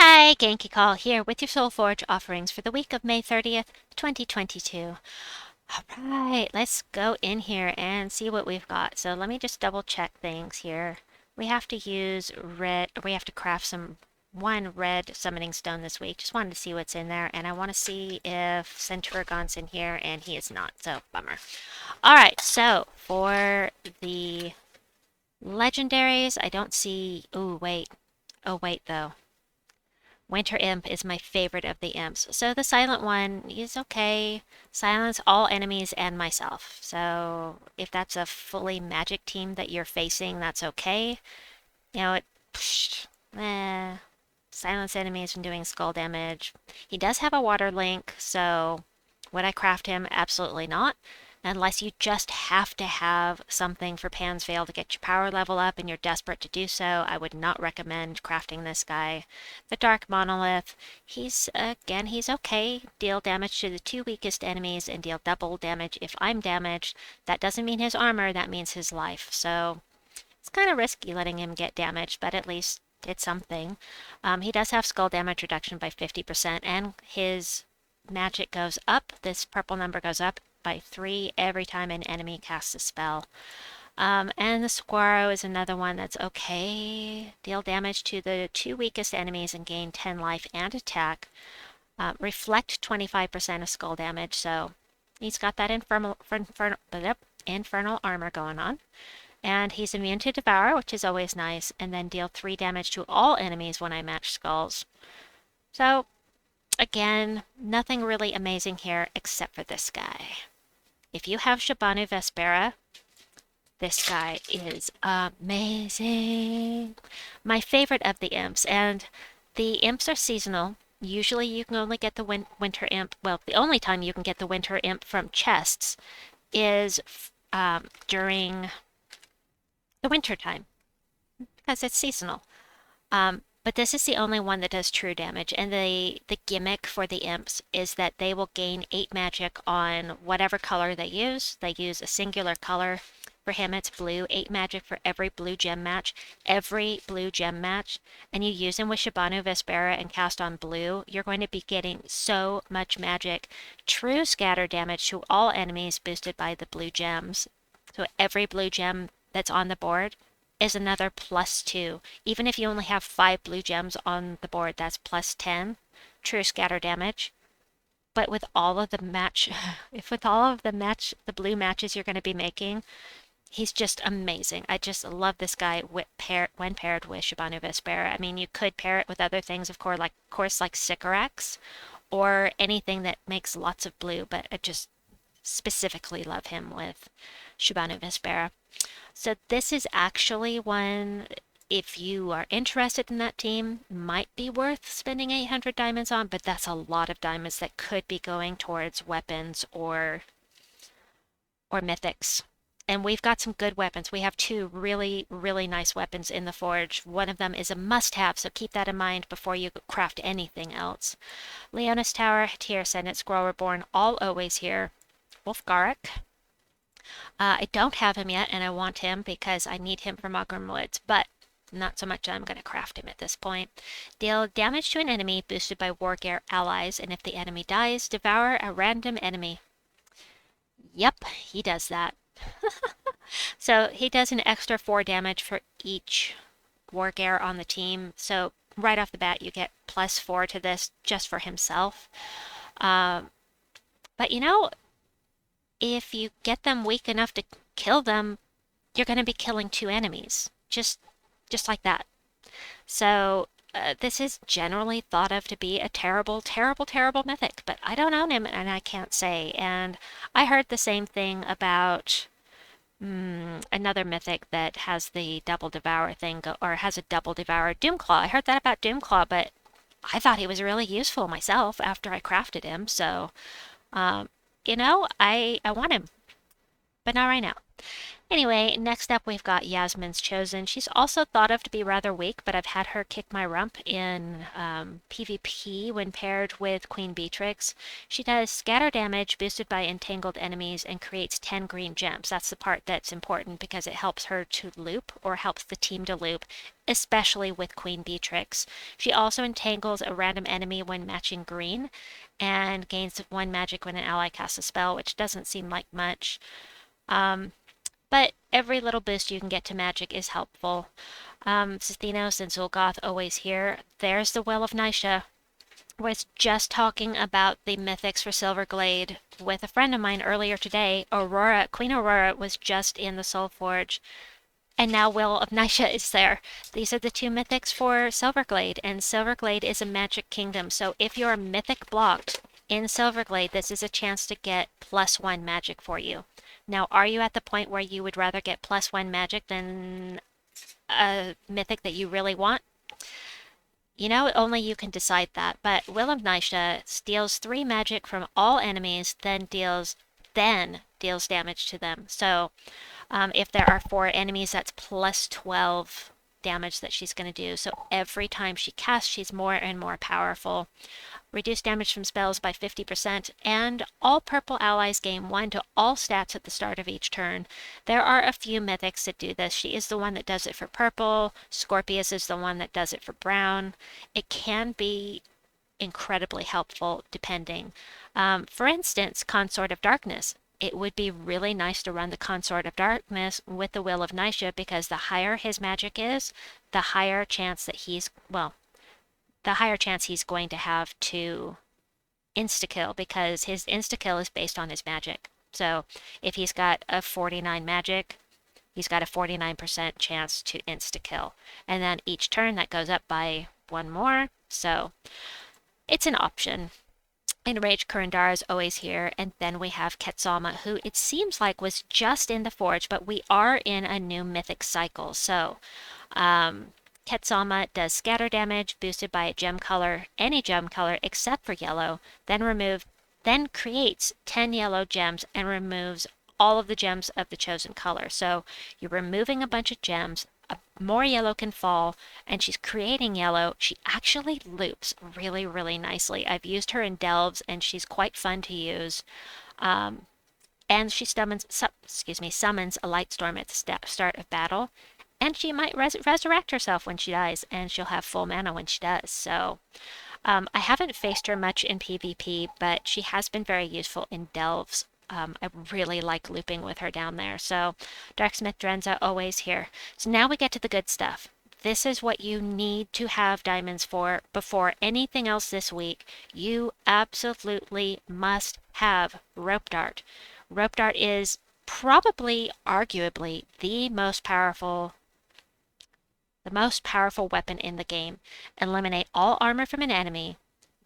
Hi, Genki Call here with your Soulforge offerings for the week of May 30th, 2022. Alright, let's go in here and see what we've got. So let me just double check things here. We have to use we have to craft one red summoning stone this week. Just wanted to see what's in there, and I want to see if Centurigon's in here, and he is not, so bummer. Alright, so for the legendaries, I don't see... Oh, wait. Oh, wait, though. Winter Imp is my favorite of the imps. So the silent one is okay. Silence all enemies and myself. So if that's a fully magic team that you're facing, that's okay. You know, silence enemies from doing skull damage. He does have a water link, so would I craft him? Absolutely not. Unless you just have to have something for Pan's Veil to get your power level up and you're desperate to do so, I would not recommend crafting this guy. The Dark Monolith, he's okay. Deal damage to the two weakest enemies and deal double damage if I'm damaged. That doesn't mean his armor, that means his life. So it's kind of risky letting him get damaged, but at least it's something. He does have skull damage reduction by 50%, and his magic goes up. This purple number goes up by 3 every time an enemy casts a spell. And the Saguaro is another one that's okay. Deal damage to the two weakest enemies and gain 10 life and attack. Reflect 25% of skull damage, so he's got that infernal armor going on. And he's immune to Devour, which is always nice, and then deal 3 damage to all enemies when I match skulls. So, again, nothing really amazing here except for this guy. If you have Shabanu Vespera, this guy is amazing. My favorite of the imps, and the imps are seasonal. Usually you can only get the winter imp, well, the only time you can get the winter imp from chests is during the winter time, because it's seasonal. But this is the only one that does true damage, and the gimmick for the imps is that they will gain 8 magic on whatever color they use. They use a singular color. For him, it's blue. 8 magic for every blue gem match. Every blue gem match. And you use him with Shabanu Vespera and cast on blue, you're going to be getting so much magic. True scatter damage to all enemies boosted by the blue gems. So every blue gem that's on the board is another +2. Even if you only have 5 blue gems on the board, that's +10 true scatter damage. But with all of the the blue matches you're going to be making, he's just amazing. I just love this guy when paired with Shabanu Vespera. I mean, you could pair it with other things, of course, like Sycorax, or anything that makes lots of blue, but I just specifically love him with Shabanu Vespera. So this is actually one, if you are interested in that team, might be worth spending 800 diamonds on, but that's a lot of diamonds that could be going towards weapons or mythics. And we've got some good weapons. We have 2 really, really nice weapons in the forge. One of them is a must-have, so keep that in mind before you craft anything else. Leonis Tower, Tier Ascendant, Scroll Reborn, all always here. Wulfgarok. I don't have him yet, and I want him because I need him for Mogram Woods, but not so much I'm going to craft him at this point. Deal damage to an enemy boosted by Wargear allies, and if the enemy dies, devour a random enemy. Yep, he does that. So he does an extra 4 damage for each Wargear on the team, so right off the bat you get +4 to this just for himself. But you know, if you get them weak enough to kill them, you're going to be killing 2 enemies. Just like that. So this is generally thought of to be a terrible, terrible, terrible mythic, but I don't own him and I can't say. And I heard the same thing about another mythic that has the double devour thing, or has a double devour, Doomclaw. I heard that about Doomclaw, but I thought he was really useful myself after I crafted him. So, you know, I want him. but not right now. Anyway, next up we've got Yasmin's Chosen. She's also thought of to be rather weak, but I've had her kick my rump in PvP when paired with Queen Beatrix. She does scatter damage boosted by entangled enemies and creates 10 green gems. That's the part that's important because it helps her to loop or helps the team to loop, especially with Queen Beatrix. She also entangles a random enemy when matching green and gains 1 magic when an ally casts a spell, which doesn't seem like much. Um, but every little boost you can get to magic is helpful. Sthenos and Zul'Goth always here. There's the Well of Nysha. Was just talking about the mythics for Silverglade with a friend of mine earlier today. Aurora, Queen Aurora was just in the Soulforge, and now Well of Nysha is there. These are the 2 mythics for Silverglade, and Silverglade is a magic kingdom. So if you're mythic blocked in Silverglade, this is a chance to get +1 magic for you. Now, are you at the point where you would rather get +1 magic than a mythic that you really want? You know, only you can decide that, but Will of Nysha steals 3 magic from all enemies, then deals damage to them. So if there are 4 enemies, that's +12 damage that she's going to do. So every time she casts, she's more and more powerful. Reduce damage from spells by 50%, and all purple allies gain 1 to all stats at the start of each turn. There are a few mythics that do this. She is the one that does it for purple. Scorpius is the one that does it for brown. It can be incredibly helpful depending. For instance, Consort of Darkness. It would be really nice to run the Consort of Darkness with the Will of Nysha because the higher his magic is, the higher chance that the higher chance he's going to have to insta-kill because his insta-kill is based on his magic. So if he's got a 49 magic, he's got a 49% chance to insta-kill. And then each turn that goes up by 1 more. So it's an option. Enraged Kurandar is always here, and then we have Ketsuma, who it seems like was just in the Forge, but we are in a new mythic cycle. So Ketsuma does scatter damage boosted by a gem color, any gem color except for yellow, then creates 10 yellow gems and removes all of the gems of the chosen color. So you're removing a bunch of gems, more yellow can fall, and she's creating yellow. She actually loops really, really nicely. I've used her in delves, and she's quite fun to use. And she summons a light storm at the start of battle, and she might resurrect herself when she dies, and she'll have full mana when she does. So I haven't faced her much in PvP, but she has been very useful in delves. I really like looping with her down there. So Darksmith Drenza always here. So now we get to the good stuff. This is what you need to have diamonds for before anything else this week. You absolutely must have Rope Dart. Rope Dart is probably, arguably, the most powerful weapon in the game. Eliminate all armor from an enemy,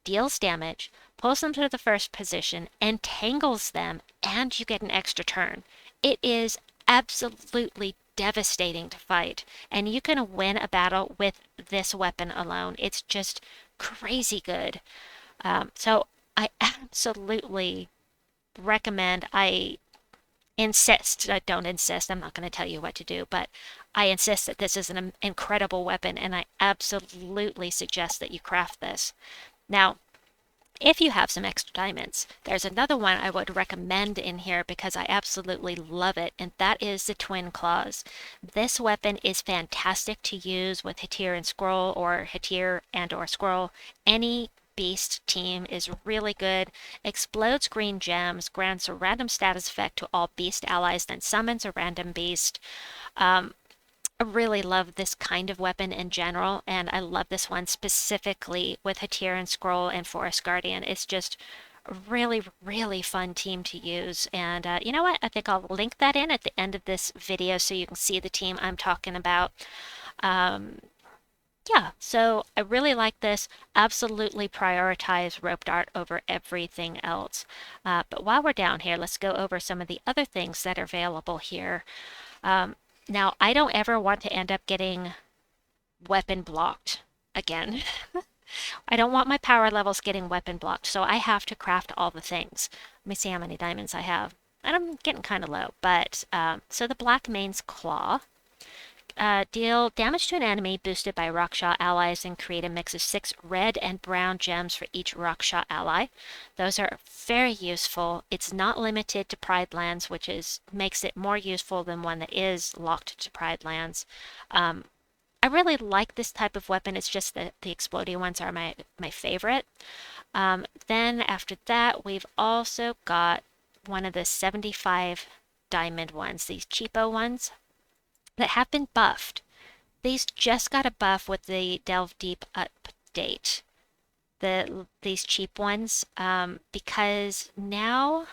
deals damage, pulls them to the first position, entangles them, and you get an extra turn. It is absolutely devastating to fight, and you can win a battle with this weapon alone. It's just crazy good. So I absolutely recommend, I insist, I don't insist, I'm not going to tell you what to do, but I insist that this is an incredible weapon, and I absolutely suggest that you craft this. Now, if you have some extra diamonds, there's another one I would recommend in here because I absolutely love it, and that is the Twin Claws. This weapon is fantastic to use with Hatir and Scroll, or Hatir and or Scroll. Any beast team is really good. Explodes green gems, grants a random status effect to all beast allies, then summons a random beast. I really love this kind of weapon in general, and I love this one specifically with Hatir and Scroll and Forest Guardian. It's just a really, really fun team to use. And you know what? I think I'll link that in at the end of this video so you can see the team I'm talking about. Yeah, so I really like this. Absolutely prioritize Rope Dart over everything else. But while we're down here, let's go over some of the other things that are available here. Now, I don't ever want to end up getting weapon blocked again. I don't want my power levels getting weapon blocked, so I have to craft all the things. Let me see how many diamonds I have. I'm getting kind of low, but so the Black Mane's Claw. Deal damage to an enemy boosted by Rockshot allies and create a mix of 6 red and brown gems for each Rockshot ally. Those are very useful. It's not limited to Pride lands, which makes it more useful than one that is locked to Pride lands. I really like this type of weapon. It's just that the exploding ones are my favorite. Then after that, we've also got one of the 75 diamond ones, these cheapo ones that have been buffed. These just got a buff with the Delve Deep update. These cheap ones, because now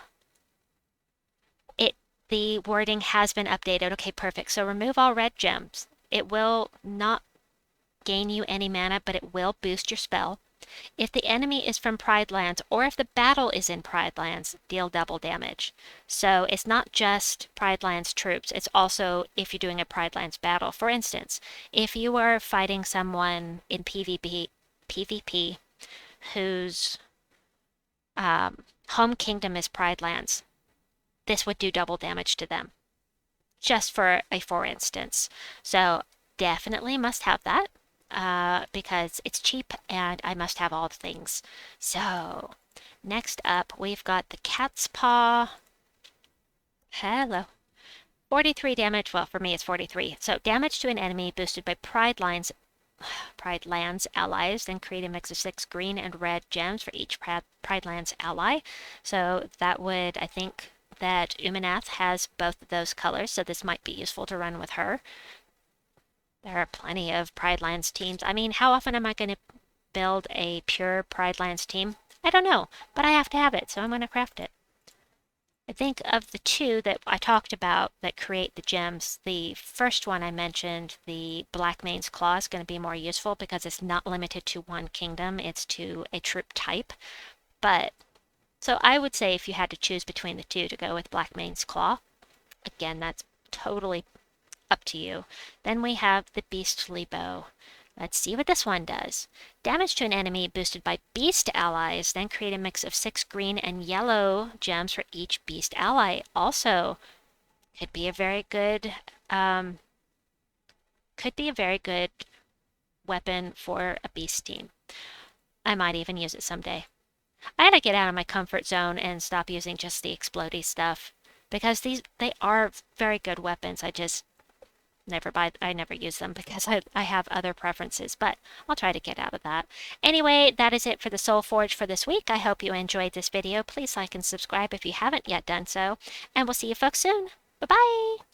the wording has been updated. Okay, perfect. So remove all red gems. It will not gain you any mana, but it will boost your spell. If the enemy is from Pride Lands, or if the battle is in Pride Lands, deal double damage. So it's not just Pride Lands troops, it's also if you're doing a Pride Lands battle. For instance, if you are fighting someone in PvP whose home kingdom is Pride Lands, this would do double damage to them. Just for instance. So definitely must have that. Because it's cheap and I must have all the things. So, next up, we've got the Cat's Paw. Hello. 43 damage. Well, for me, it's 43. So, damage to an enemy boosted by Pride Lands allies, then create a mix of 6 green and red gems for each Pride Lands ally. So, that would, I think, that Umanath has both of those colors, so this might be useful to run with her. There are plenty of Pride Lands teams. I mean, how often am I going to build a pure Pride Lands team? I don't know, but I have to have it, so I'm going to craft it. I think of the two that I talked about that create the gems, the first one I mentioned, the Black Mane's Claw, is going to be more useful because it's not limited to one kingdom, it's to a troop type. But, so I would say if you had to choose between the two to go with Black Mane's Claw, again, that's totally up to you. Then we have the Beastly Bow. Let's see what this one does. Damage to an enemy boosted by beast allies, then create a mix of 6 green and yellow gems for each beast ally. Also, could be a very good weapon for a beast team. I might even use it someday. I gotta get out of my comfort zone and stop using just the explodey stuff because they are very good weapons. I never use them because I have other preferences, but I'll try to get out of that. Anyway, that is it for the Soulforge for this week. I hope you enjoyed this video. Please like and subscribe if you haven't yet done so, and we'll see you folks soon. Bye-bye!